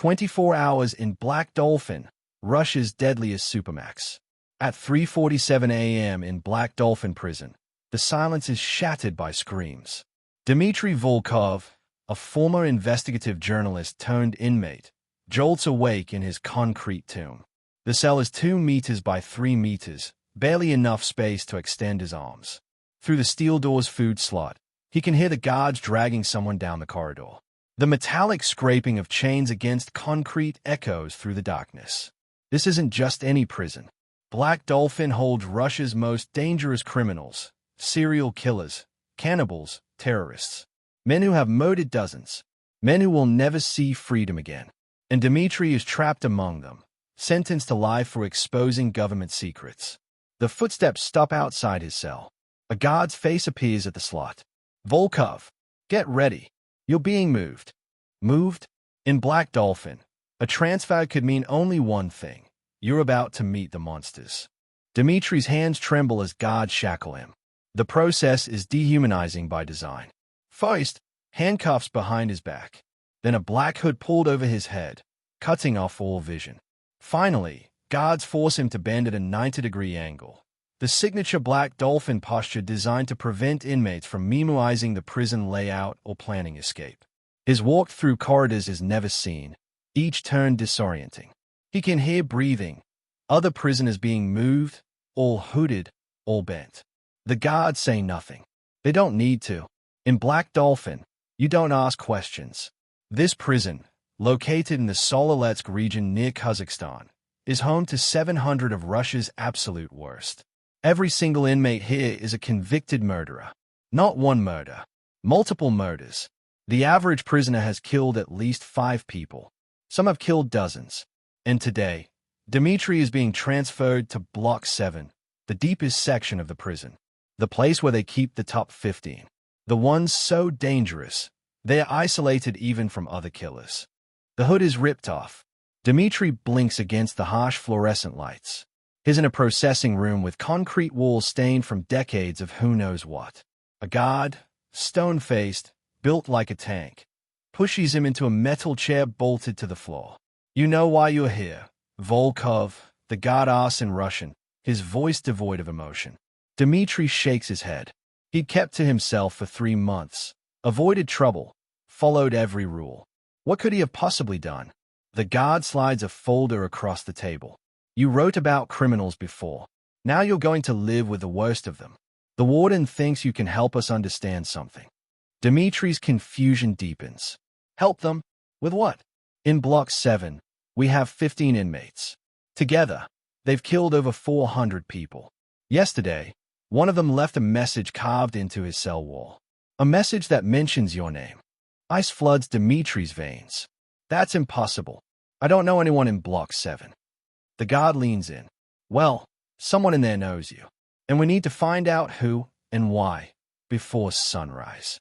24 hours in Black Dolphin, Russia's deadliest Supermax. At 3:47 a.m. in Black Dolphin Prison, the silence is shattered by screams. Dmitri Volkov, a former investigative journalist turned inmate, jolts awake in his concrete tomb. The cell is 2 meters by 3 meters, barely enough space to extend his arms. Through the steel door's food slot, he can hear the guards dragging someone down the corridor. The metallic scraping of chains against concrete echoes through the darkness. This isn't just any prison. Black Dolphin holds Russia's most dangerous criminals, serial killers, cannibals, terrorists. Men who have murdered dozens. Men who will never see freedom again. And Dmitri is trapped among them, sentenced to life for exposing government secrets. The footsteps stop outside his cell. A guard's face appears at the slot. Volkov, get ready. You're being moved. Moved? In Black Dolphin, a transfer could mean only one thing. You're about to meet the monsters. Dmitri's hands tremble as guards shackle him. The process is dehumanizing by design. First, handcuffs behind his back. Then a black hood pulled over his head, cutting off all vision. Finally, guards force him to bend at a 90-degree angle. The signature Black Dolphin posture designed to prevent inmates from memorizing the prison layout or planning escape. His walk through corridors is never seen, each turn disorienting. He can hear breathing, other prisoners being moved, all hooded, all bent. The guards say nothing. They don't need to. In Black Dolphin, you don't ask questions. This prison, located in the Soletsk region near Kazakhstan, is home to 700 of Russia's absolute worst. Every single inmate here is a convicted murderer. Not one murder, multiple murders. The average prisoner has killed at least 5 people. Some have killed dozens. And today, Dmitri is being transferred to Block 7, the deepest section of the prison. The place where they keep the top 15. The ones so dangerous, they are isolated even from other killers. The hood is ripped off. Dmitri blinks against the harsh fluorescent lights. He's in a processing room with concrete walls stained from decades of who knows what. A guard, stone-faced, built like a tank, pushes him into a metal chair bolted to the floor. You know why you're here, Volkov, the guard asks in Russian, his voice devoid of emotion. Dmitri shakes his head. He'd kept to himself for 3 months, avoided trouble, followed every rule. What could he have possibly done? The guard slides a folder across the table. You wrote about criminals before. Now you're going to live with the worst of them. The warden thinks you can help us understand something. Dmitri's confusion deepens. Help them? With what? In Block 7, we have 15 inmates. Together, they've killed over 400 people. Yesterday, one of them left a message carved into his cell wall. A message that mentions your name. Ice floods Dmitri's veins. That's impossible. I don't know anyone in Block 7. The guard leans in. Well, someone in there knows you. And we need to find out who and why before sunrise.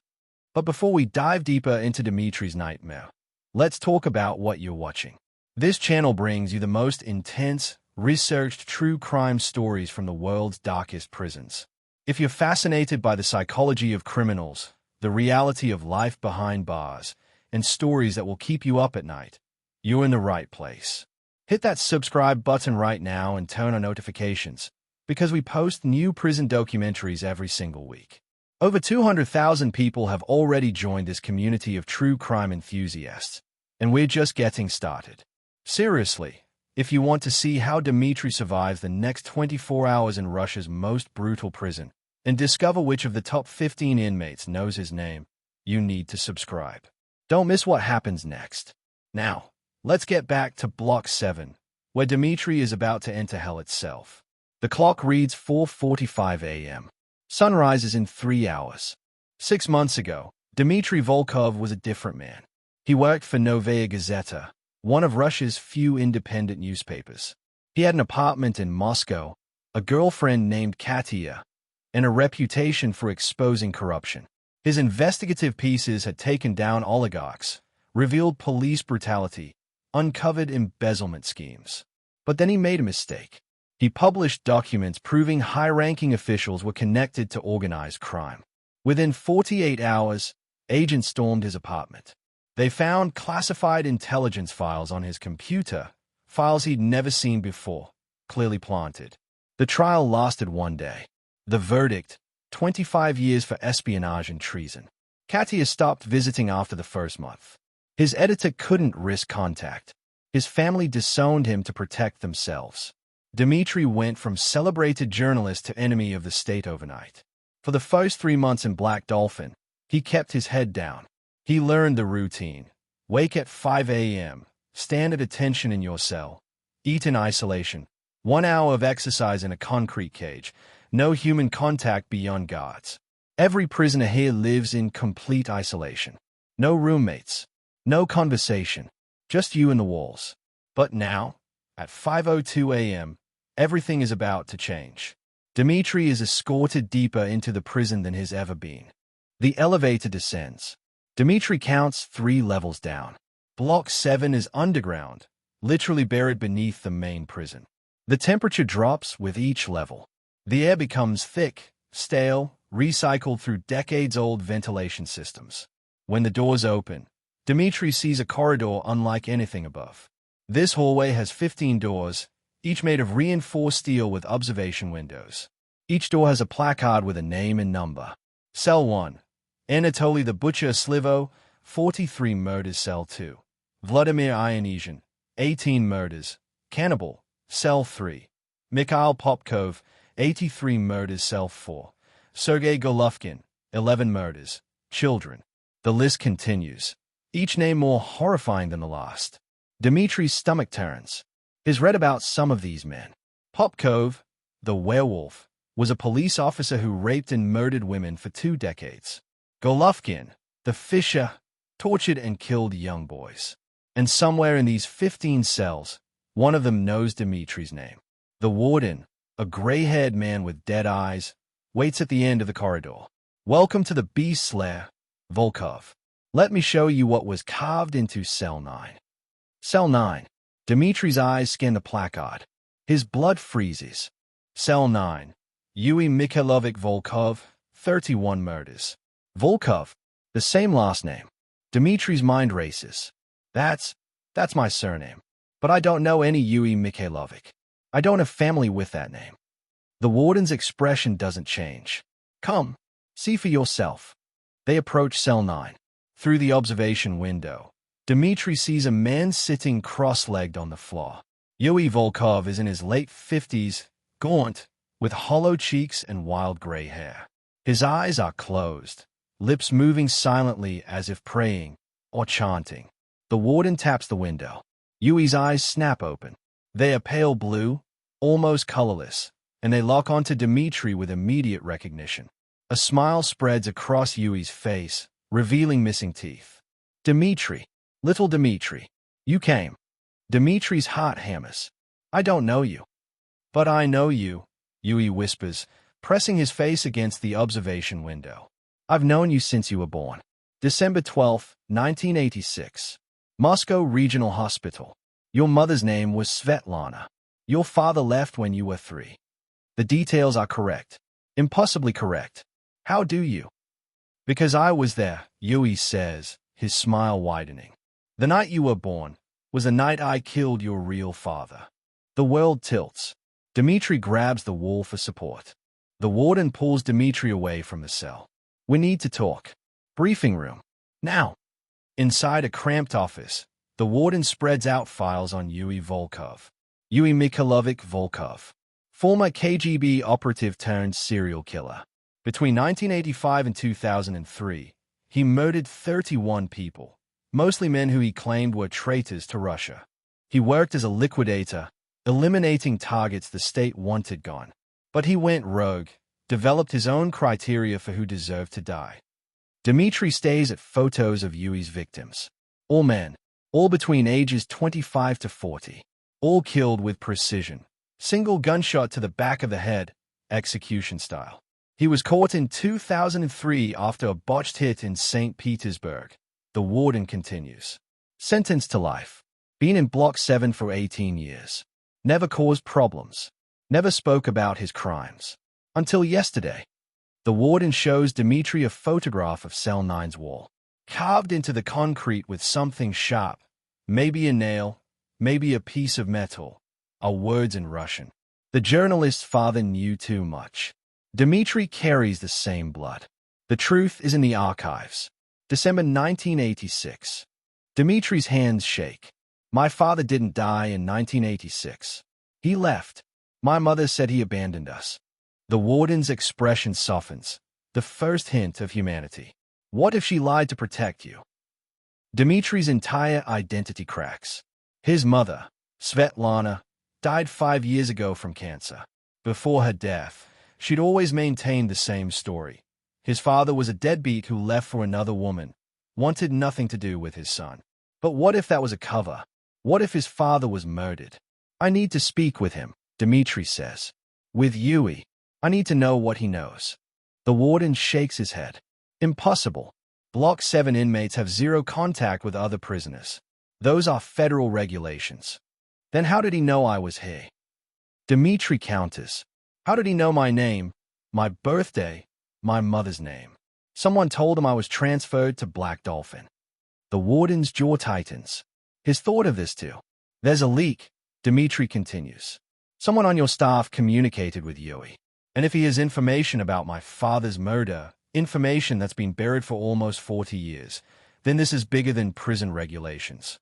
But before we dive deeper into Dmitri's nightmare, let's talk about what you're watching. This channel brings you the most intense, researched true crime stories from the world's darkest prisons. If you're fascinated by the psychology of criminals, the reality of life behind bars, and stories that will keep you up at night, you're in the right place. Hit that subscribe button right now and turn on notifications, because we post new prison documentaries every single week. Over 200,000 people have already joined this community of true crime enthusiasts, and we're just getting started. Seriously, if you want to see how Dmitri survives the next 24 hours in Russia's most brutal prison, and discover which of the top 15 inmates knows his name, you need to subscribe. Don't miss what happens next. Now, let's get back to Block 7, where Dmitri is about to enter hell itself. The clock reads 4:45 a.m. Sunrise is in 3 hours. 6 months ago, Dmitri Volkov was a different man. He worked for Novaya Gazeta, one of Russia's few independent newspapers. He had an apartment in Moscow, a girlfriend named Katia, and a reputation for exposing corruption. His investigative pieces had taken down oligarchs, revealed police brutality, uncovered embezzlement schemes. But then he made a mistake. He published documents proving high-ranking officials were connected to organized crime. Within 48 hours, agents stormed his apartment. They found classified intelligence files on his computer, files he'd never seen before, clearly planted. The trial lasted 1 day. The verdict, 25 years for espionage and treason. Katya stopped visiting after the first month. His editor couldn't risk contact. His family disowned him to protect themselves. Dmitri went from celebrated journalist to enemy of the state overnight. For the first 3 months in Black Dolphin, he kept his head down. He learned the routine. Wake at 5 a.m., stand at attention in your cell, eat in isolation, 1 hour of exercise in a concrete cage, no human contact beyond guards. Every prisoner here lives in complete isolation. No roommates, no conversation, just you and the walls. But now, at 5:02 a.m., everything is about to change. Dmitri is escorted deeper into the prison than he's ever been. The elevator descends. Dmitri counts 3 levels down. Block 7 is underground, literally buried beneath the main prison. The temperature drops with each level. The air becomes thick, stale, recycled through decades-old ventilation systems. When the doors open, Dmitri sees a corridor unlike anything above. This hallway has 15 doors, each made of reinforced steel with observation windows. Each door has a placard with a name and number. Cell 1. Anatoly the Butcher Slivo, 43 murders. Cell 2. Vladimir Ionesian, 18 murders. Cannibal, Cell 3. Mikhail Popkov, 83 murders. Cell 4. Sergei Golovkin, 11 murders. Children. The list continues, each name more horrifying than the last. Dmitri's stomach turns. He's read about some of these men. Popkov, the werewolf, was a police officer who raped and murdered women for 2 decades. Golovkin, the fisher, tortured and killed young boys. And somewhere in these 15 cells, one of them knows Dmitri's name. The warden, a gray-haired man with dead eyes, waits at the end of the corridor. Welcome to the Beast Slayer, Volkov. Let me show you what was carved into Cell 9. Cell 9. Dmitri's eyes scan the placard. His blood freezes. Cell 9. Yuri Mikhailovich Volkov, 31 murders. Volkov, the same last name. Dmitri's mind races. That's my surname. But I don't know any Yuri Mikhailovich. I don't have family with that name. The warden's expression doesn't change. Come, see for yourself. They approach Cell 9. Through the observation window, Dmitri sees a man sitting cross-legged on the floor. Yuri Volkov is in his late 50s, gaunt, with hollow cheeks and wild gray hair. His eyes are closed, lips moving silently as if praying or chanting. The warden taps the window. Yuri's eyes snap open. They are pale blue, almost colorless, and they lock onto Dmitri with immediate recognition. A smile spreads across Yuri's face, revealing missing teeth. Dmitri, little Dmitri, you came. Dmitri's heart hammers. I don't know you. But I know you, Yuri whispers, pressing his face against the observation window. I've known you since you were born. December 12, 1986. Moscow Regional Hospital. Your mother's name was Svetlana. Your father left when you were 3. The details are correct. Impossibly correct. How do you? Because I was there, Yuri says, his smile widening. The night you were born was the night I killed your real father. The world tilts. Dmitri grabs the wall for support. The warden pulls Dmitri away from the cell. We need to talk. Briefing room. Now. Inside a cramped office, the warden spreads out files on Yuri Volkov. Yuri Mikhailovich Volkov. Former KGB operative turned serial killer. Between 1985 and 2003, he murdered 31 people, mostly men who he claimed were traitors to Russia. He worked as a liquidator, eliminating targets the state wanted gone. But he went rogue, developed his own criteria for who deserved to die. Dmitri stays at photos of Yuri's victims. All men, all between ages 25 to 40, all killed with precision. Single gunshot to the back of the head, execution style. He was caught in 2003 after a botched hit in St. Petersburg. The warden continues. Sentenced to life. Been in Block 7 for 18 years. Never caused problems. Never spoke about his crimes. Until yesterday. The warden shows Dmitri a photograph of Cell 9's wall. carved into the concrete with something sharp, maybe a nail, maybe a piece of metal, are words in Russian. The journalist's father knew too much. Dmitri carries the same blood. The truth is in the archives. December 1986. Dmitri's hands shake. My father didn't die in 1986. He left. My mother said he abandoned us. The warden's expression softens. The first hint of humanity. What if she lied to protect you? Dmitri's entire identity cracks. His mother, Svetlana, died 5 years ago from cancer. Before her death, she'd always maintained the same story. His father was a deadbeat who left for another woman, wanted nothing to do with his son. But what if that was a cover? What if his father was murdered? I need to speak with him, Dmitri says. With Yui. I need to know what he knows. The warden shakes his head. Impossible. Block 7 inmates have zero contact with other prisoners. Those are federal regulations. Then how did he know I was here? Dmitri counters. How did he know my name, my birthday, my mother's name? Someone told him I was transferred to Black Dolphin. The warden's jaw tightens. His thought of this too. There's a leak, Dmitri continues. Someone on your staff communicated with Yui. And if he has information about my father's murder, information that's been buried for almost 40 years, then this is bigger than prison regulations.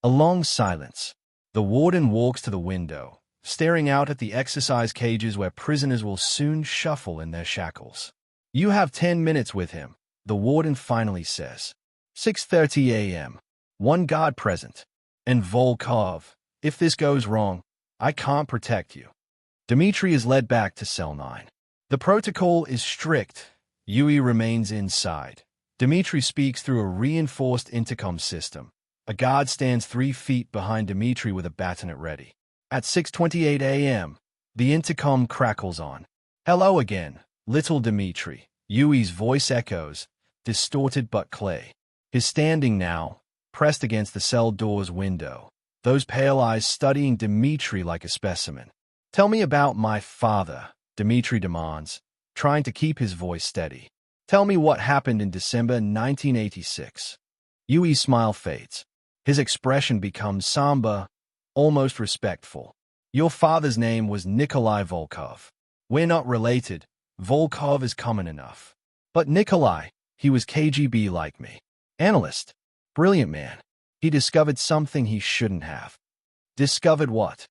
A long silence. The warden walks to the window, staring out at the exercise cages where prisoners will soon shuffle in their shackles. You have 10 minutes with him, the warden finally says. 6:30 a.m. One guard present. And Volkov, if this goes wrong, I can't protect you. Dmitri is led back to cell 9. The protocol is strict. Yui remains inside. Dmitri speaks through a reinforced intercom system. A guard stands 3 feet behind Dmitri with a baton ready. At 6:28 a.m., the intercom crackles on. Hello again, little Dmitri. Yui's voice echoes, distorted but clear. He's standing now, pressed against the cell door's window, those pale eyes studying Dmitri like a specimen. Tell me about my father, Dmitri demands, trying to keep his voice steady. Tell me what happened in December 1986. Yui's smile fades. His expression becomes somber, almost respectful. Your father's name was Nikolai Volkov. We're not related. Volkov is common enough. But Nikolai, he was KGB like me. Analyst. Brilliant man. He discovered something he shouldn't have. Discovered what?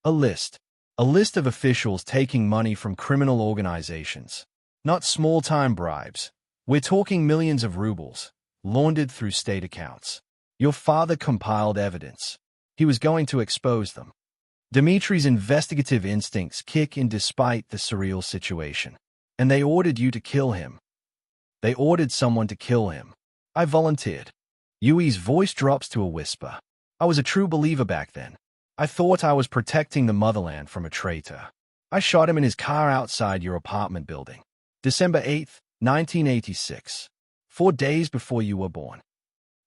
A list. A list of officials taking money from criminal organizations. Not small-time bribes. We're talking millions of rubles, laundered through state accounts. Your father compiled evidence. He was going to expose them. Dmitri's investigative instincts kick in despite the surreal situation. And they ordered you to kill him. They ordered someone to kill him. I volunteered. Yui's voice drops to a whisper. I was a true believer back then. I thought I was protecting the motherland from a traitor. I shot him in his car outside your apartment building. December 8th, 1986. 4 days before you were born.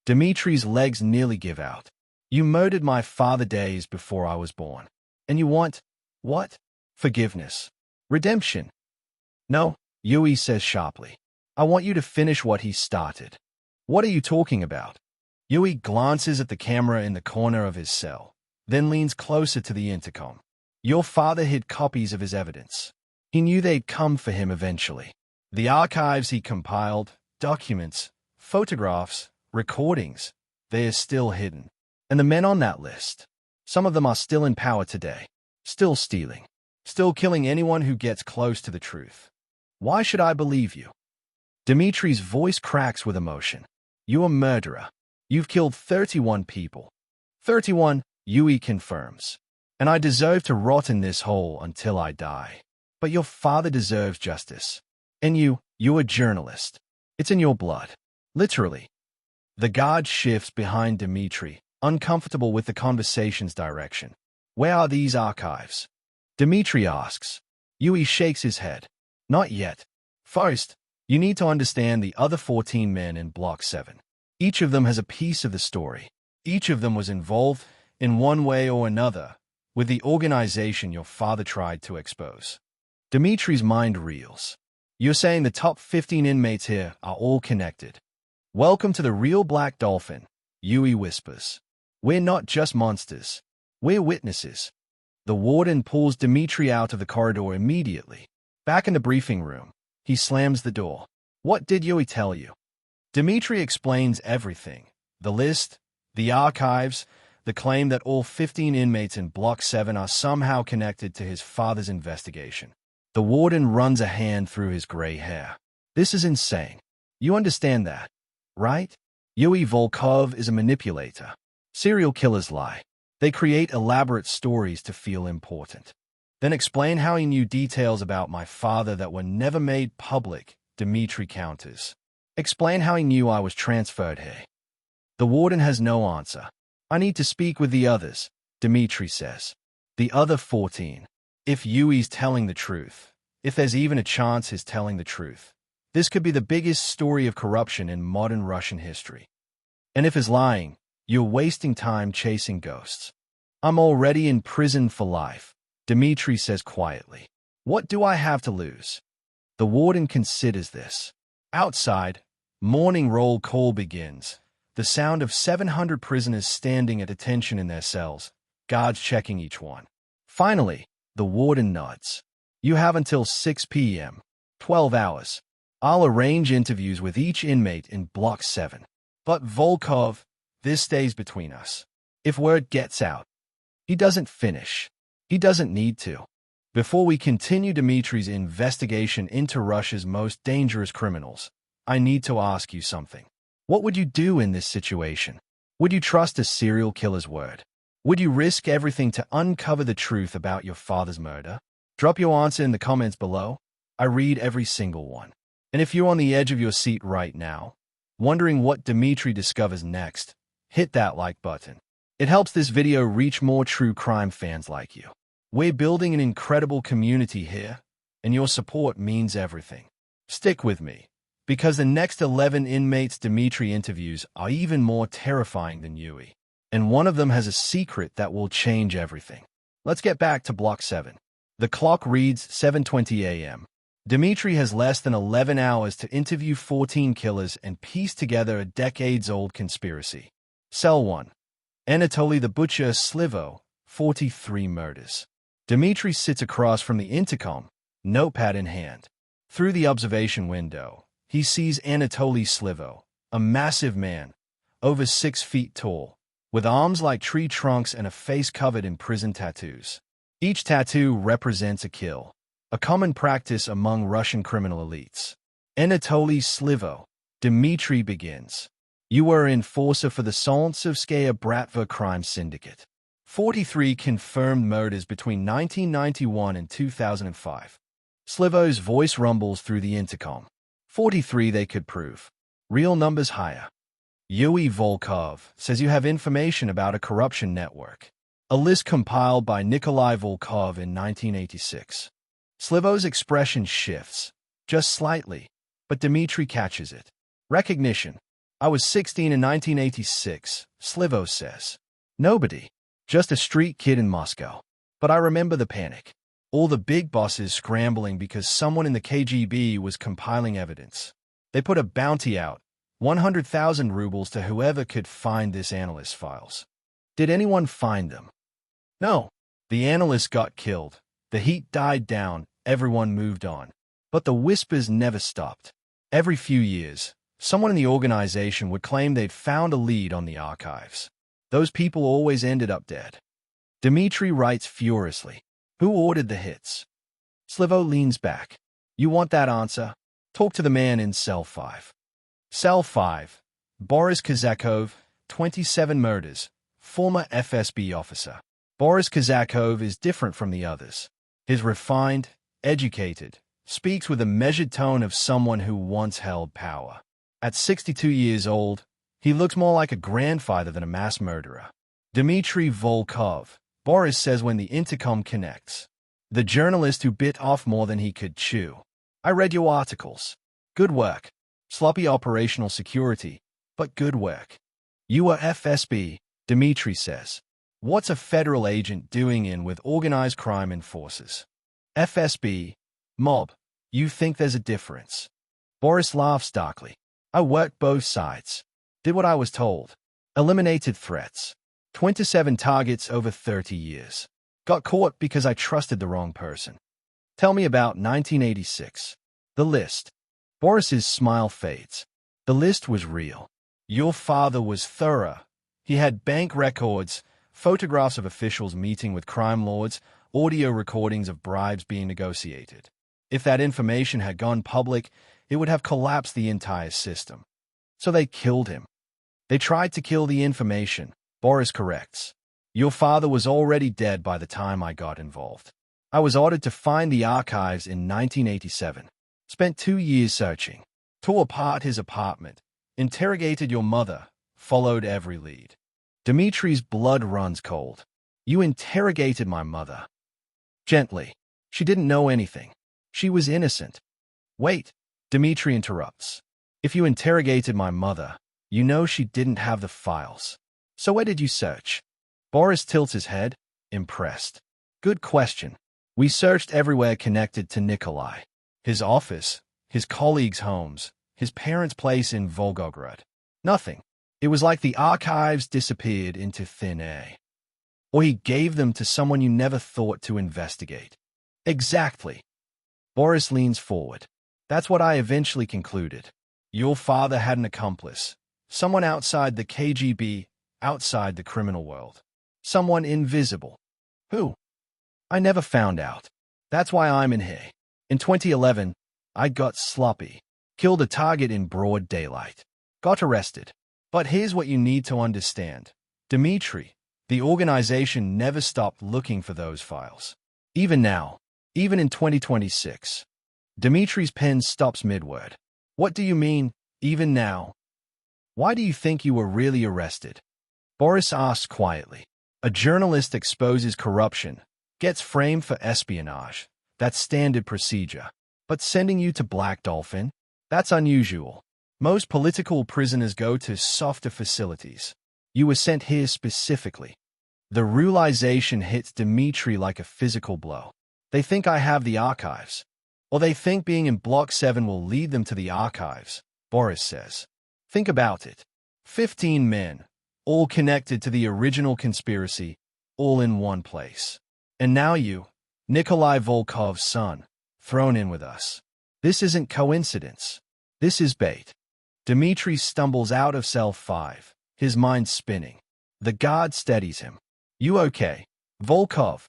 Dmitri's legs nearly give out. You murdered my father days before I was born. And you want, what? Forgiveness. Redemption. No, Yui says sharply. I want you to finish what he started. What are you talking about? Yui glances at the camera in the corner of his cell, then leans closer to the intercom. Your father hid copies of his evidence. He knew they'd come for him eventually. The archives he compiled, documents, photographs, recordings, they are still hidden. And the men on that list, some of them are still in power today, still stealing, still killing anyone who gets close to the truth. Why should I believe you? Dmitri's voice cracks with emotion. You're a murderer. You've killed 31 people. 31, Yui confirms. And I deserve to rot in this hole until I die. But your father deserves justice. And you're a journalist. It's in your blood. Literally. The guard shifts behind Dmitri, uncomfortable with the conversation's direction. Where are these archives? Dmitri asks. Yui shakes his head. Not yet. First, you need to understand the other 14 men in Block 7. Each of them has a piece of the story. Each of them was involved, in one way or another, with the organization your father tried to expose. Dmitri's mind reels. You're saying the top 15 inmates here are all connected. Welcome to the real Black Dolphin, Yui whispers. We're not just monsters. We're witnesses. The warden pulls Dmitri out of the corridor immediately. Back in the briefing room, he slams the door. What did Yui tell you? Dmitri explains everything. The list, the archives, the claim that all 15 inmates in Block 7 are somehow connected to his father's investigation. The warden runs a hand through his gray hair. This is insane. You understand that, right? Dmitri Volkov is a manipulator. Serial killers lie. They create elaborate stories to feel important. Then explain how he knew details about my father that were never made public, Dmitri counters. Explain how he knew I was transferred here. The warden has no answer. I need to speak with the others, Dmitri says. The other 14. If Yui's telling the truth, if there's even a chance he's telling the truth, this could be the biggest story of corruption in modern Russian history. And if he's lying, you're wasting time chasing ghosts. I'm already in prison for life, Dmitri says quietly. What do I have to lose? The warden considers this. Outside, morning roll call begins. The sound of 700 prisoners standing at attention in their cells, guards checking each one. Finally, the warden nods. You have until 6 p.m. 12 hours. I'll arrange interviews with each inmate in Block 7. But Volkov, this stays between us. If word gets out, he doesn't finish. He doesn't need to. Before we continue Dmitri's investigation into Russia's most dangerous criminals, I need to ask you something. What would you do in this situation? Would you trust a serial killer's word? Would you risk everything to uncover the truth about your father's murder? Drop your answer in the comments below. I read every single one. And if you're on the edge of your seat right now, wondering what Dmitri discovers next, hit that like button. It helps this video reach more true crime fans like you. We're building an incredible community here, and your support means everything. Stick with me, because the next 11 inmates Dmitri interviews are even more terrifying than Yui. And one of them has a secret that will change everything. Let's get back to Block 7. The clock reads 7:20 a.m. Dmitri has less than 11 hours to interview 14 killers and piece together a decades-old conspiracy. Cell 1. Anatoly the Butcher Slivo, 43 murders. Dmitri sits across from the intercom, notepad in hand. Through the observation window, he sees Anatoly Slivo, a massive man, over 6 feet tall, with arms like tree trunks and a face covered in prison tattoos. Each tattoo represents a kill, a common practice among Russian criminal elites. Anatoly Slivo, Dmitri begins. You were an enforcer for the Solntsevskaya Bratva crime syndicate. 43 confirmed murders between 1991 and 2005. Slivo's voice rumbles through the intercom. 43 they could prove. Real numbers higher. Dmitri Volkov says you have information about a corruption network. A list compiled by Nikolai Volkov in 1986. Slivo's expression shifts, just slightly, but Dmitri catches it. Recognition. I was 16 in 1986, Slivo says. Nobody. Just a street kid in Moscow. But I remember the panic. All the big bosses scrambling because someone in the KGB was compiling evidence. They put a bounty out, 100,000 rubles to whoever could find this analyst's files. Did anyone find them? No. The analyst got killed. The heat died down. Everyone moved on. But the whispers never stopped. Every few years, someone in the organization would claim they'd found a lead on the archives. Those people always ended up dead. Dmitri writes furiously. Who ordered the hits? Slivo leans back. You want that answer? Talk to the man in Cell 5. Cell 5. Boris Kazakov, 27 murders, former FSB officer. Boris Kazakov is different from the others. He's refined, educated, speaks with a measured tone of someone who once held power. At 62 years old, he looks more like a grandfather than a mass murderer. Dmitri Volkov, Boris says when the intercom connects. The journalist who bit off more than he could chew. I read your articles. Good work. Sloppy operational security, but good work. You are FSB, Dmitri says. What's a federal agent doing in with organized crime enforcers? FSB, mob. You think there's a difference? Boris laughs darkly. I worked both sides. Did what I was told. Eliminated threats. 27 targets over 30 years. Got caught because I trusted the wrong person. Tell me about 1986. The list. Boris's smile fades. The list was real. Your father was thorough. He had bank records, photographs of officials meeting with crime lords, audio recordings of bribes being negotiated. If that information had gone public, it would have collapsed the entire system. So they killed him. They tried to kill the information, Boris corrects. Your father was already dead by the time I got involved. I was ordered to find the archives in 1987. Spent 2 years searching. Tore apart his apartment. Interrogated your mother. Followed every lead. Dmitri's blood runs cold. You interrogated my mother. Gently. She didn't know anything. She was innocent. Wait, Dmitri interrupts. If you interrogated my mother, you know she didn't have the files. So where did you search? Boris tilts his head, impressed. Good question. We searched everywhere connected to Nikolai. His office, his colleagues' homes, his parents' place in Volgograd. Nothing. It was like the archives disappeared into thin air. Or he gave them to someone you never thought to investigate. Exactly. Boris leans forward. That's what I eventually concluded. Your father had an accomplice. Someone outside the KGB, outside the criminal world. Someone invisible. Who? I never found out. That's why I'm in here. In 2011, I got sloppy. Killed a target in broad daylight. Got arrested. But here's what you need to understand. Dmitri, the organization never stopped looking for those files. Even now, even in 2026. Dmitri's pen stops mid-word. What do you mean, even now? Why do you think you were really arrested? Boris asks quietly. A journalist exposes corruption, gets framed for espionage. That's standard procedure. But sending you to Black Dolphin? That's unusual. Most political prisoners go to softer facilities. You were sent here specifically. The realization hits Dmitri like a physical blow. They think I have the archives. Or they think being in Block 7 will lead them to the archives, Boris says. Think about it. 15 men, all connected to the original conspiracy, all in one place. And now you, Nikolai Volkov's son, thrown in with us. This isn't coincidence. This is bait. Dmitri stumbles out of cell 5, his mind spinning. The guard steadies him. You okay, Volkov?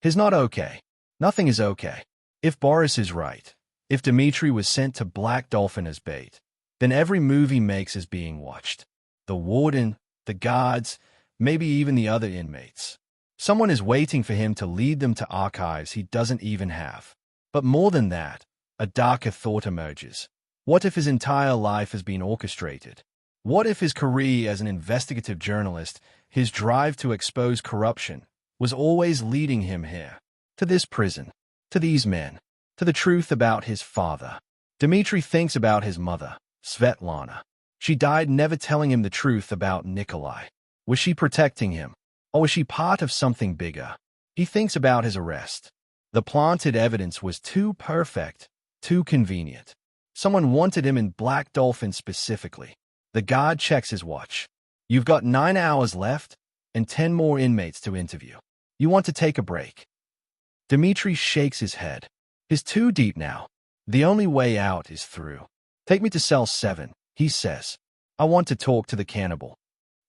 He's not okay. Nothing is okay. If Boris is right, if Dmitri was sent to Black Dolphin as bait, then every move he makes is being watched. The warden, the guards, maybe even the other inmates. Someone is waiting for him to lead them to archives he doesn't even have. But more than that, a darker thought emerges. What if his entire life has been orchestrated? What if his career as an investigative journalist, his drive to expose corruption, was always leading him here, to this prison, to these men, to the truth about his father? Dmitri thinks about his mother, Svetlana. She died never telling him the truth about Nikolai. Was she protecting him? Or was she part of something bigger? He thinks about his arrest. The planted evidence was too perfect, too convenient. Someone wanted him in Black Dolphin specifically. The guard checks his watch. You've got 9 hours left and 10 more inmates to interview. You want to take a break? Dmitri shakes his head. He's too deep now. The only way out is through. Take me to cell 7, he says. I want to talk to the cannibal.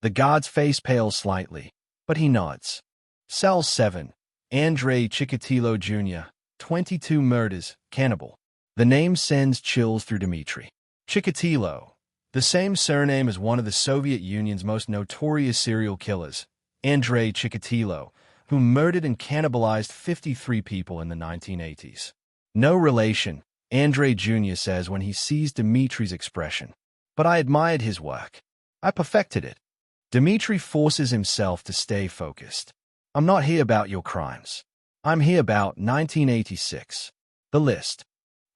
The guard's face pales slightly, but he nods. Cell 7, Andrei Chikatilo Jr., 22 murders, cannibal. The name sends chills through Dmitri. Chikatilo, the same surname as one of the Soviet Union's most notorious serial killers, Andrei Chikatilo, who murdered and cannibalized 53 people in the 1980s. No relation, Andrei Jr. says when he sees Dmitri's expression. But I admired his work. I perfected it. Dmitri forces himself to stay focused. I'm not here about your crimes. I'm here about 1986. The list.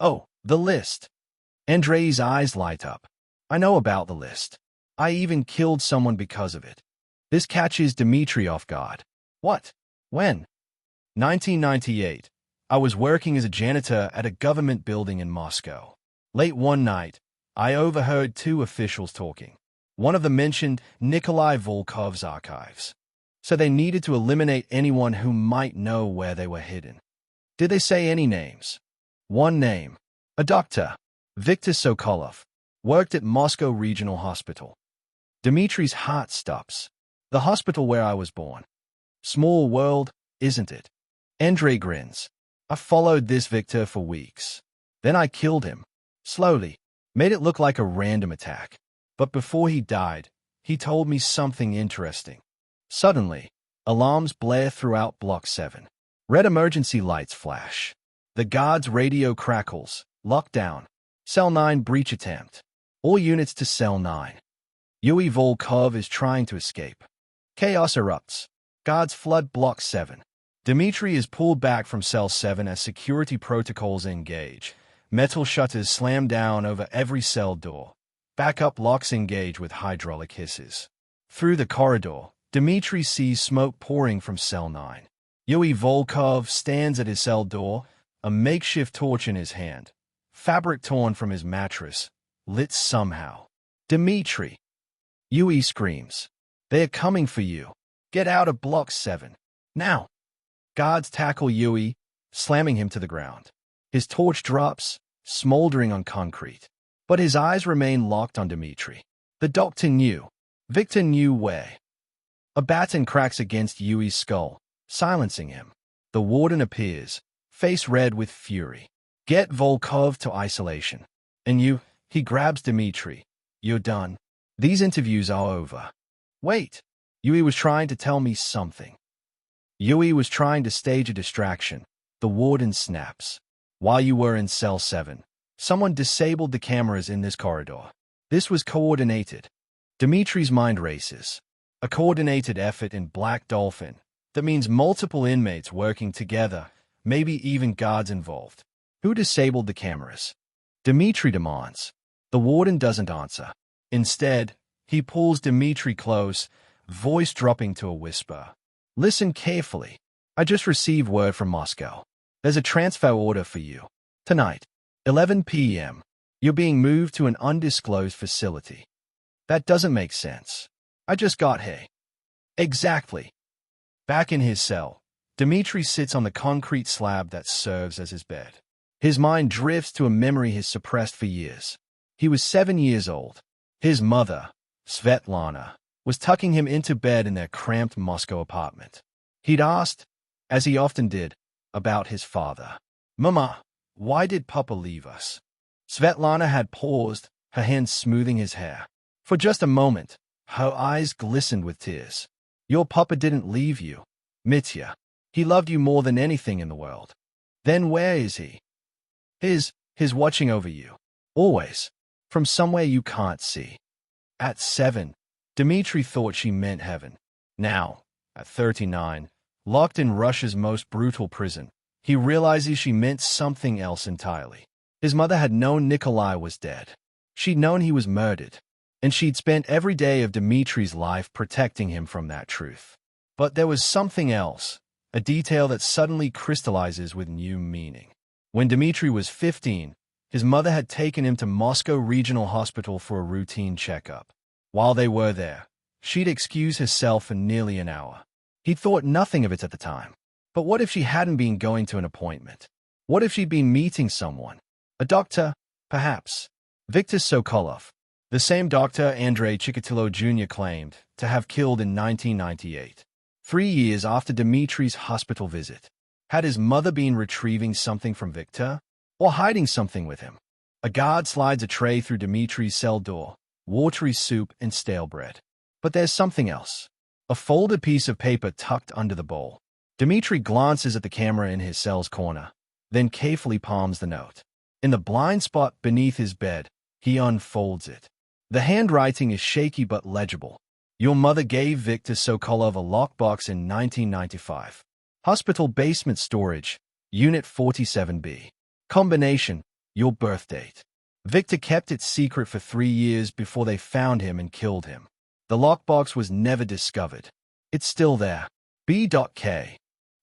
Oh, the list. Andrei's eyes light up. I know about the list. I even killed someone because of it. This catches Dmitri off guard. What? When? 1998. I was working as a janitor at a government building in Moscow. Late one night, I overheard two officials talking. One of them mentioned Dmitri Volkov's archives. So they needed to eliminate anyone who might know where they were hidden. Did they say any names? One name. A doctor. Viktor Sokolov. Worked at Moscow Regional Hospital. Dmitri's heart stops. The hospital where I was born. Small world, isn't it? Andrei grins. I followed this Viktor for weeks. Then I killed him. Slowly. Made it look like a random attack. But before he died, he told me something interesting. Suddenly, alarms blare throughout Block 7. Red emergency lights flash. The guard's radio crackles. Lockdown. Cell 9 breach attempt. All units to Cell 9. Dmitri Volkov is trying to escape. Chaos erupts. Guards flood Block 7. Dmitri is pulled back from Cell 7 as security protocols engage. Metal shutters slam down over every cell door. Backup locks engage with hydraulic hisses. Through the corridor, Dmitri sees smoke pouring from Cell 9. Dmitri Volkov stands at his cell door, a makeshift torch in his hand. Fabric torn from his mattress, lit somehow. Dmitri! Dmitri screams. They are coming for you. Get out of Block 7. Now! Guards tackle Dmitri, slamming him to the ground. His torch drops, smoldering on concrete. But his eyes remain locked on Dmitri. The doctor knew. Viktor knew where. A baton cracks against Dmitri's skull, silencing him. The warden appears, face red with fury. Get Volkov to isolation. And you, he grabs Dmitri. You're done. These interviews are over. Wait. Dmitri was trying to tell me something. Dmitri was trying to stage a distraction. The warden snaps. While you were in Cell 7, someone disabled the cameras in this corridor. This was coordinated. Dmitri's mind races. A coordinated effort in Black Dolphin. That means multiple inmates working together, maybe even guards involved. Who disabled the cameras? Dmitri demands. The warden doesn't answer. Instead, he pulls Dmitri close, voice dropping to a whisper. Listen carefully. I just received word from Moscow. There's a transfer order for you. Tonight, 11 p.m. You're being moved to an undisclosed facility. That doesn't make sense. I just got here. Exactly. Back in his cell, Dmitri sits on the concrete slab that serves as his bed. His mind drifts to a memory he's suppressed for years. He was 7 years old. His mother, Svetlana, was tucking him into bed in their cramped Moscow apartment. He'd asked, as he often did, about his father. Mama, why did Papa leave us? Svetlana had paused, her hands smoothing his hair. For just a moment, her eyes glistened with tears. Your Papa didn't leave you, Mitya. He loved you more than anything in the world. Then where is he? He's watching over you. Always. From somewhere you can't see. At 7, Dmitri thought she meant heaven. Now, at 39, locked in Russia's most brutal prison, he realizes she meant something else entirely. His mother had known Nikolai was dead. She'd known he was murdered, and she'd spent every day of Dmitri's life protecting him from that truth. But there was something else, a detail that suddenly crystallizes with new meaning. When Dmitri was 15, his mother had taken him to Moscow Regional Hospital for a routine checkup. While they were there, she'd excuse herself for nearly an hour. He'd thought nothing of it at the time. But what if she hadn't been going to an appointment? What if she'd been meeting someone? A doctor, perhaps. Viktor Sokolov, the same doctor Andrei Chikatilo Jr. claimed to have killed in 1998, 3 years after Dmitri's hospital visit. Had his mother been retrieving something from Viktor? Or hiding something with him? A guard slides a tray through Dmitri's cell door, watery soup and stale bread. But there's something else. A folded piece of paper tucked under the bowl. Dmitri glances at the camera in his cell's corner, then carefully palms the note. In the blind spot beneath his bed, he unfolds it. The handwriting is shaky but legible. Your mother gave Viktor Sokolov a lockbox in 1995. Hospital basement storage, Unit 47B. Combination, your birth date. Viktor kept it secret for 3 years before they found him and killed him. The lockbox was never discovered. It's still there. B.K.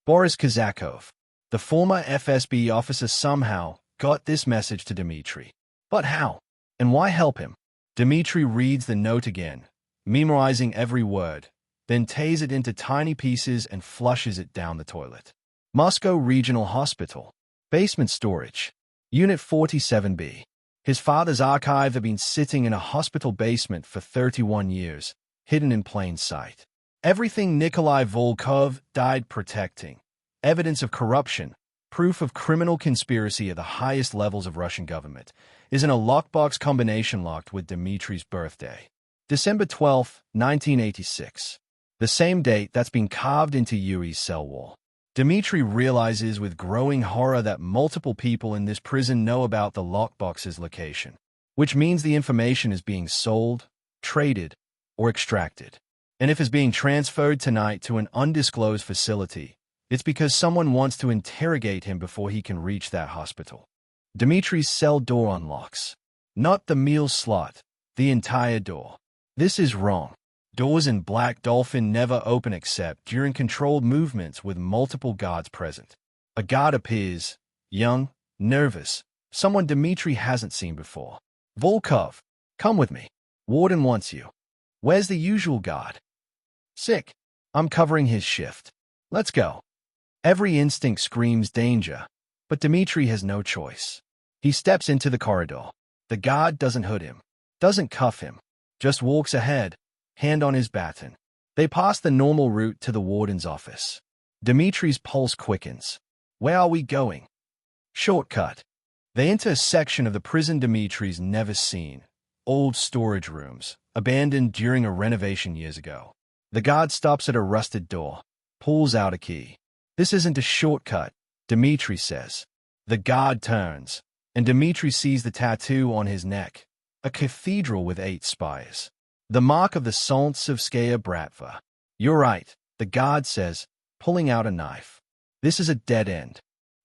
Boris Kazakov, the former FSB officer, somehow got this message to Dmitri. But how? And why help him? Dmitri reads the note again, memorizing every word, then tears it into tiny pieces and flushes it down the toilet. Moscow Regional Hospital. Basement storage. Unit 47B. His father's archive had been sitting in a hospital basement for 31 years, hidden in plain sight. Everything Nikolai Volkov died protecting. Evidence of corruption, proof of criminal conspiracy at the highest levels of Russian government, is in a lockbox combination locked with Dmitri's birthday. December 12, 1986. The same date that's been carved into Yui's cell wall. Dmitri realizes with growing horror that multiple people in this prison know about the lockbox's location, which means the information is being sold, traded, or extracted. And if it's being transferred tonight to an undisclosed facility, it's because someone wants to interrogate him before he can reach that hospital. Dmitri's cell door unlocks. Not the meal slot, the entire door. This is wrong. Doors in Black Dolphin never open except during controlled movements with multiple guards present. A guard appears, young, nervous, someone Dmitri hasn't seen before. Volkov, come with me. Warden wants you. Where's the usual guard? Sick. I'm covering his shift. Let's go. Every instinct screams danger, but Dmitri has no choice. He steps into the corridor. The guard doesn't hood him, doesn't cuff him, just walks ahead, hand on his baton. They pass the normal route to the warden's office. Dmitri's pulse quickens. Where are we going? Shortcut. They enter a section of the prison Dmitri's never seen. Old storage rooms, abandoned during a renovation years ago. The guard stops at a rusted door, pulls out a key. This isn't a shortcut, Dmitri says. The guard turns, and Dmitri sees the tattoo on his neck. A cathedral with 8 spires. The mark of the Solntsevskaya Bratva. You're right, the guard says, pulling out a knife. This is a dead end.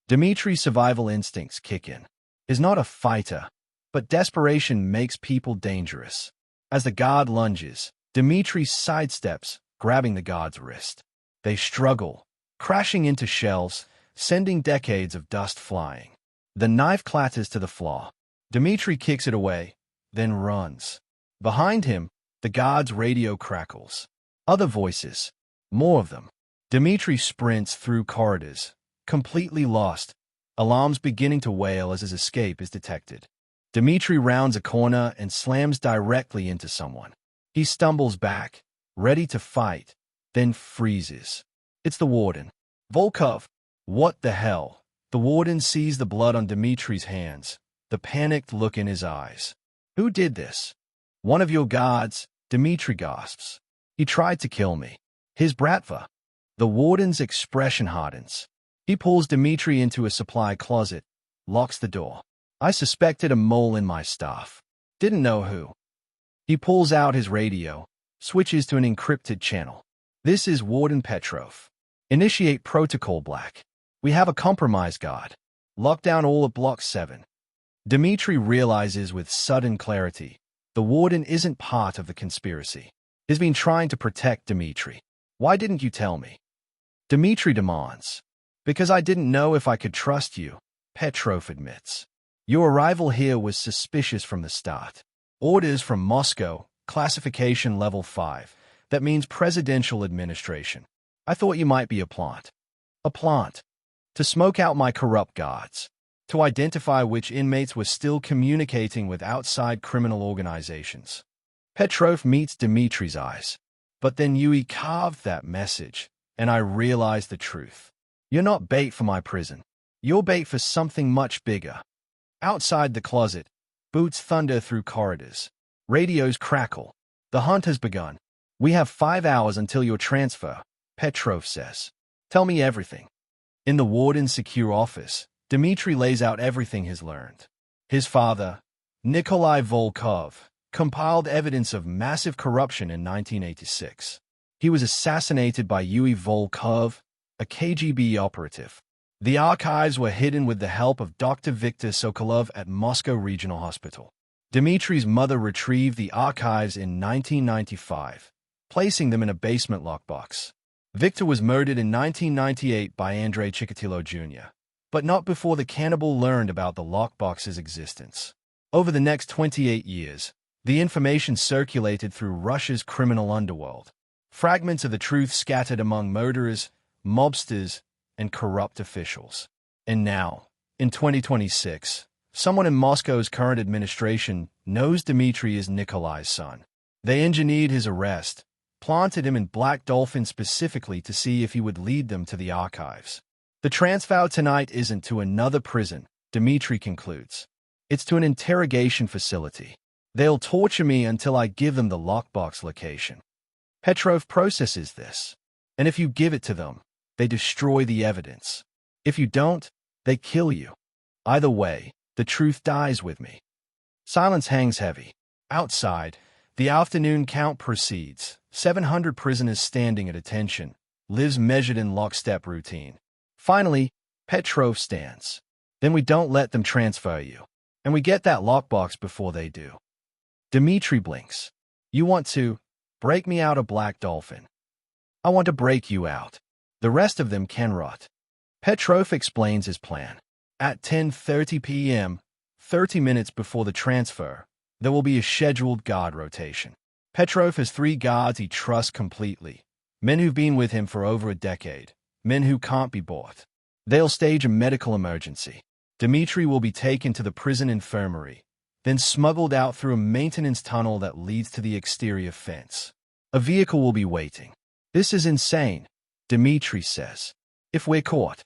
Dmitri's survival instincts kick in. He's not a fighter, but desperation makes people dangerous. As the guard lunges, Dmitri sidesteps, grabbing the guard's wrist. They struggle, crashing into shelves, sending decades of dust flying. The knife clatters to the floor. Dmitri kicks it away, then runs. Behind him, the guard's radio crackles. Other voices. More of them. Dmitri sprints through corridors, completely lost, alarms beginning to wail as his escape is detected. Dmitri rounds a corner and slams directly into someone. He stumbles back, ready to fight, then freezes. It's the warden. Volkov. What the hell? The warden sees the blood on Dmitri's hands, the panicked look in his eyes. Who did this? One of your guards, Dmitri gasps. He tried to kill me. His Bratva. The warden's expression hardens. He pulls Dmitri into a supply closet, locks the door. I suspected a mole in my staff. Didn't know who. He pulls out his radio, switches to an encrypted channel. This is Warden Petrov. Initiate Protocol Black. We have a compromise guard. Lock down all of Block 7. Dmitri realizes with sudden clarity, the warden isn't part of the conspiracy. He's been trying to protect Dmitri. Why didn't you tell me? Dmitri demands. Because I didn't know if I could trust you, Petrov admits. Your arrival here was suspicious from the start. Orders from Moscow, classification level 5. That means presidential administration. I thought you might be a plant. A plant. To smoke out my corrupt guards. To identify which inmates were still communicating with outside criminal organizations. Petrov meets Dmitri's eyes. But then Yui carved that message, and I realized the truth. You're not bait for my prison. You're bait for something much bigger. Outside the closet, boots thunder through corridors. Radios crackle. The hunt has begun. We have 5 hours until your transfer, Petrov says. Tell me everything. In the warden's secure office, Dmitri lays out everything he's learned. His father, Nikolai Volkov, compiled evidence of massive corruption in 1986. He was assassinated by Yui Volkov, a KGB operative. The archives were hidden with the help of Dr. Viktor Sokolov at Moscow Regional Hospital. Dmitri's mother retrieved the archives in 1995, placing them in a basement lockbox. Viktor was murdered in 1998 by Andrei Chikatilo Jr., but not before the cannibal learned about the lockbox's existence. Over the next 28 years, the information circulated through Russia's criminal underworld. Fragments of the truth scattered among murderers, mobsters, and corrupt officials. And now, in 2026, someone in Moscow's current administration knows Dmitri is Nikolai's son. They engineered his arrest, planted him in Black Dolphin specifically to see if he would lead them to the archives. The transfer tonight isn't to another prison, Dmitri concludes. It's to an interrogation facility. They'll torture me until I give them the lockbox location. Petrov processes this, and if you give it to them, they destroy the evidence. If you don't, they kill you. Either way, the truth dies with me. Silence hangs heavy. Outside, the afternoon count proceeds. 700 prisoners standing at attention, lives measured in lockstep routine. Finally, Petrov stands. Then we don't let them transfer you, and we get that lockbox before they do. Dmitri blinks. You want to break me out of Black Dolphin. I want to break you out. The rest of them can rot. Petrov explains his plan. At 10:30 p.m., 30 minutes before the transfer, there will be a scheduled guard rotation. Petrov has 3 guards he trusts completely, men who've been with him for over a decade, men who can't be bought. They'll stage a medical emergency. Dmitri will be taken to the prison infirmary, then smuggled out through a maintenance tunnel that leads to the exterior fence. A vehicle will be waiting. This is insane, Dmitri says. If we're caught.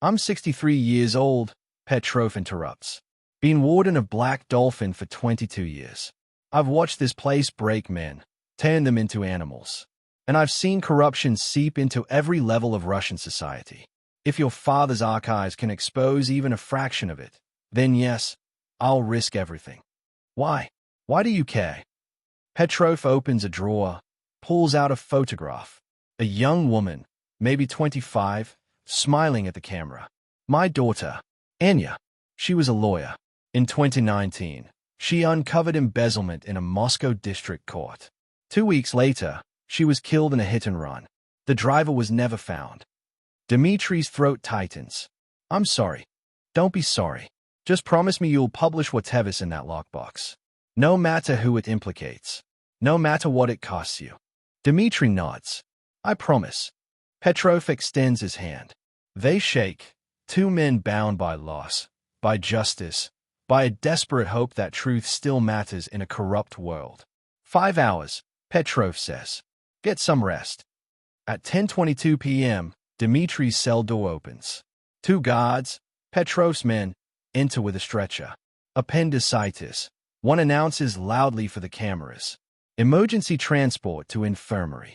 I'm 63 years old, Petrov interrupts. Been warden of Black Dolphin for 22 years. I've watched this place break men, turn them into animals. And I've seen corruption seep into every level of Russian society. If your father's archives can expose even a fraction of it, then yes, I'll risk everything. Why? Why do you care? Petrov opens a drawer, pulls out a photograph. A young woman, maybe 25, smiling at the camera. My daughter, Anya. She was a lawyer. In 2019, she uncovered embezzlement in a Moscow district court. 2 weeks later, she was killed in a hit-and-run. The driver was never found. Dmitri's throat tightens. I'm sorry. Don't be sorry. Just promise me you'll publish whatever's in that lockbox. No matter who it implicates. No matter what it costs you. Dmitri nods. I promise. Petrov extends his hand. They shake. 2 men bound by loss, by justice, by a desperate hope that truth still matters in a corrupt world. 5 hours, Petrov says. Get some rest. At 10:22 p.m., Dmitri's cell door opens. 2 guards, Petrov's men, enter with a stretcher. Appendicitis. One announces loudly for the cameras. Emergency transport to infirmary.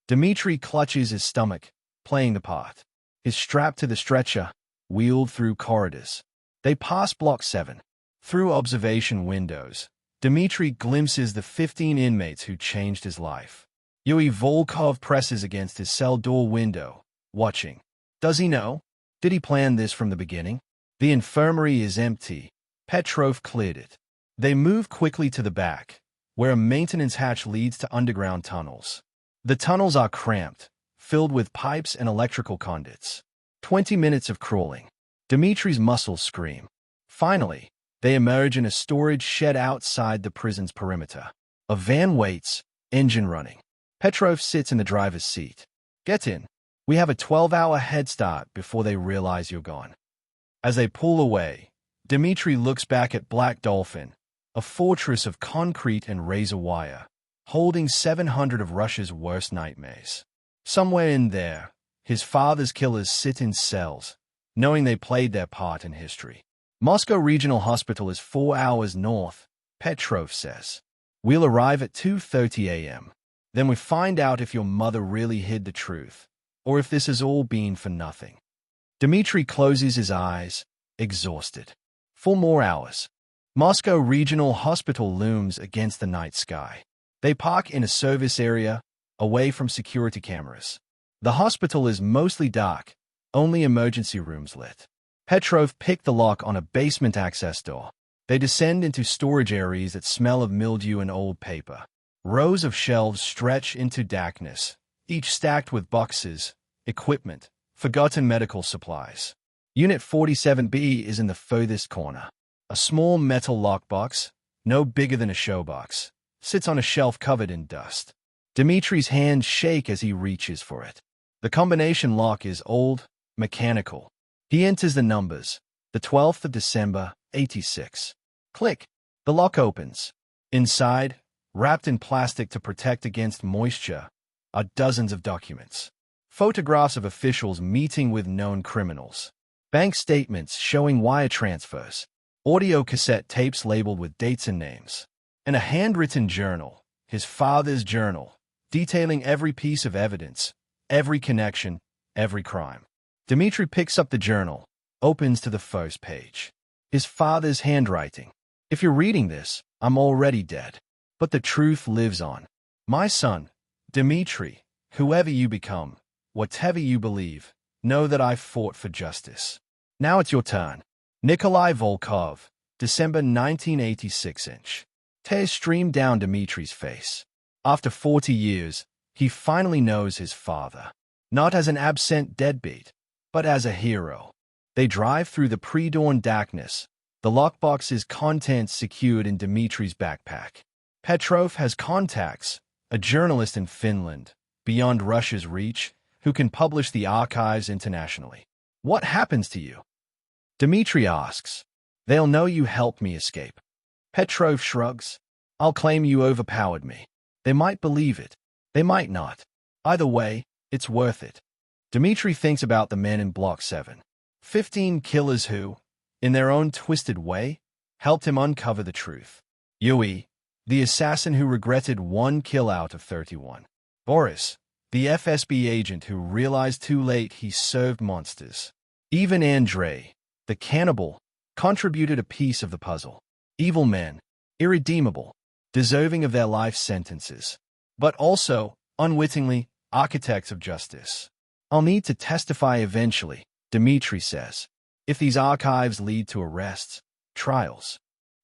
Dmitri clutches his stomach, playing the part. Is strapped to the stretcher, wheeled through corridors. They pass Block 7. Through observation windows, Dmitri glimpses the 15 inmates who changed his life. Dmitri Volkov presses against his cell door window, watching. Does he know? Did he plan this from the beginning? The infirmary is empty. Petrov cleared it. They move quickly to the back, where a maintenance hatch leads to underground tunnels. The tunnels are cramped, filled with pipes and electrical conduits. 20 minutes of crawling. Dmitri's muscles scream. Finally, they emerge in a storage shed outside the prison's perimeter. A van waits, engine running. Petrov sits in the driver's seat. Get in. We have a 12-hour head start before they realize you're gone. As they pull away, Dmitri looks back at Black Dolphin, a fortress of concrete and razor wire, holding 700 of Russia's worst nightmares. Somewhere in there, his father's killers sit in cells, knowing they played their part in history. Moscow Regional Hospital is 4 hours north, Petrov says. We'll arrive at 2:30 a.m. Then we find out if your mother really hid the truth, or if this has all been for nothing. Dmitri closes his eyes, exhausted. 4 more hours. Moscow Regional Hospital looms against the night sky. They park in a service area, away from security cameras. The hospital is mostly dark, only emergency rooms lit. Petrov picked the lock on a basement access door. They descend into storage areas that smell of mildew and old paper. Rows of shelves stretch into darkness, each stacked with boxes, equipment, forgotten medical supplies. Unit 47B is in the furthest corner. A small metal lockbox, no bigger than a showbox, sits on a shelf covered in dust. Dmitri's hands shake as he reaches for it. The combination lock is old, mechanical. He enters the numbers, the 12th of December, 86. Click. The lock opens. Inside, wrapped in plastic to protect against moisture, are dozens of documents. Photographs of officials meeting with known criminals. Bank statements showing wire transfers. Audio cassette tapes labeled with dates and names. And a handwritten journal, his father's journal, detailing every piece of evidence, every connection, every crime. Dmitri picks up the journal, opens to the first page. His father's handwriting. If you're reading this, I'm already dead. But the truth lives on. My son, Dmitri, whoever you become, whatever you believe, know that I fought for justice. Now it's your turn. Dmitri Volkov, December 1986. Tears stream down Dmitri's face. After 40 years, he finally knows his father. Not as an absent deadbeat, but as a hero. They drive through the pre-dawn darkness, the lockbox's contents secured in Dmitri's backpack. Petrov has contacts, a journalist in Finland, beyond Russia's reach, who can publish the archives internationally. What happens to you? Dmitri asks. They'll know you helped me escape. Petrov shrugs. I'll claim you overpowered me. They might believe it. They might not. Either way, it's worth it. Dmitri thinks about the men in Block 7. 15 killers who, in their own twisted way, helped him uncover the truth. Yui, the assassin who regretted 1 kill out of 31. Boris, the FSB agent who realized too late he served monsters. Even Andrei, the cannibal, contributed a piece of the puzzle. Evil men, irredeemable, deserving of their life sentences, but also, unwittingly, architects of justice. I'll need to testify eventually, Dmitri says. If these archives lead to arrests, trials.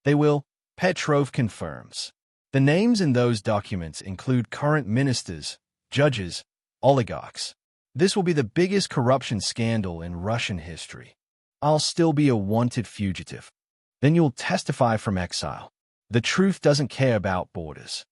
They will, Petrov confirms. The names in those documents include current ministers, judges, oligarchs. This will be the biggest corruption scandal in Russian history. I'll still be a wanted fugitive. Then you'll testify from exile. The truth doesn't care about borders.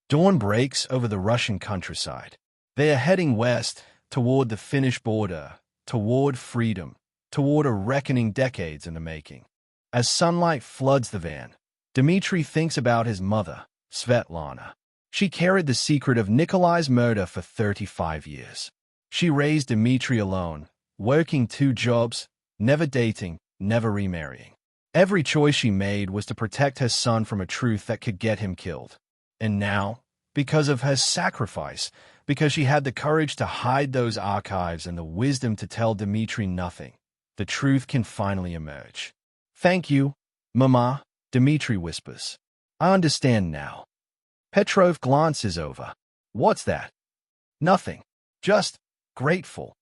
Dawn breaks over the Russian countryside. They are heading west, toward the Finnish border, toward freedom, toward a reckoning decades in the making. As sunlight floods the van, Dmitri thinks about his mother, Svetlana. She carried the secret of Nikolai's murder for 35 years. She raised Dmitri alone, working 2 jobs, never dating, never remarrying. Every choice she made was to protect her son from a truth that could get him killed. And now, because of her sacrifice, because she had the courage to hide those archives and the wisdom to tell Dmitri nothing, the truth can finally emerge. Thank you, Mama, Dmitri whispers. I understand now. Petrov glances over. What's that? Nothing. Just grateful.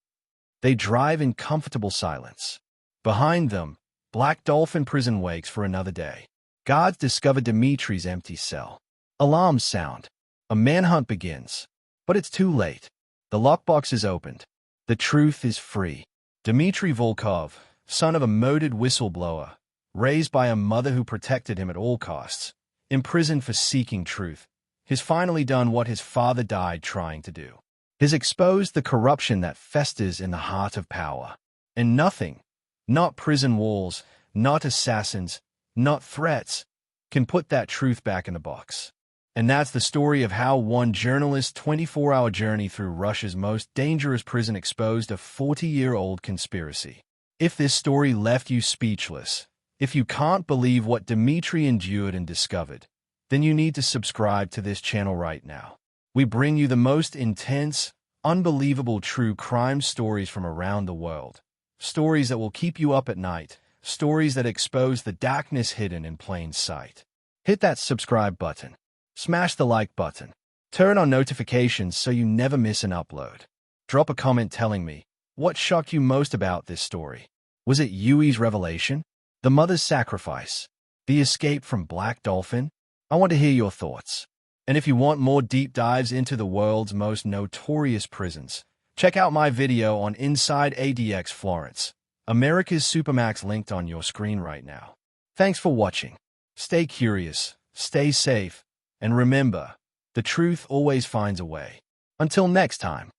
They drive in comfortable silence. Behind them, Black Dolphin Prison waits for another day. Guards discover Dmitri's empty cell. Alarms sound. A manhunt begins. But it's too late. The lockbox is opened. The truth is free. Dmitri Volkov, son of a murdered whistleblower, raised by a mother who protected him at all costs, imprisoned for seeking truth, has finally done what his father died trying to do. Has exposed the corruption that festers in the heart of power. And nothing, not prison walls, not assassins, not threats, can put that truth back in the box. And that's the story of how one journalist's 24-hour journey through Russia's most dangerous prison exposed a 40-year-old conspiracy. If this story left you speechless, if you can't believe what Dmitri endured and discovered, then you need to subscribe to this channel right now. We bring you the most intense, unbelievable true crime stories from around the world. Stories that will keep you up at night. Stories that expose the darkness hidden in plain sight. Hit that subscribe button. Smash the like button. Turn on notifications so you never miss an upload. Drop a comment telling me, what shocked you most about this story? Was it Yui's revelation? The mother's sacrifice? The escape from Black Dolphin? I want to hear your thoughts. And if you want more deep dives into the world's most notorious prisons, check out my video on Inside ADX Florence, America's Supermax linked on your screen right now. Thanks for watching. Stay curious, stay safe, and remember, the truth always finds a way. Until next time.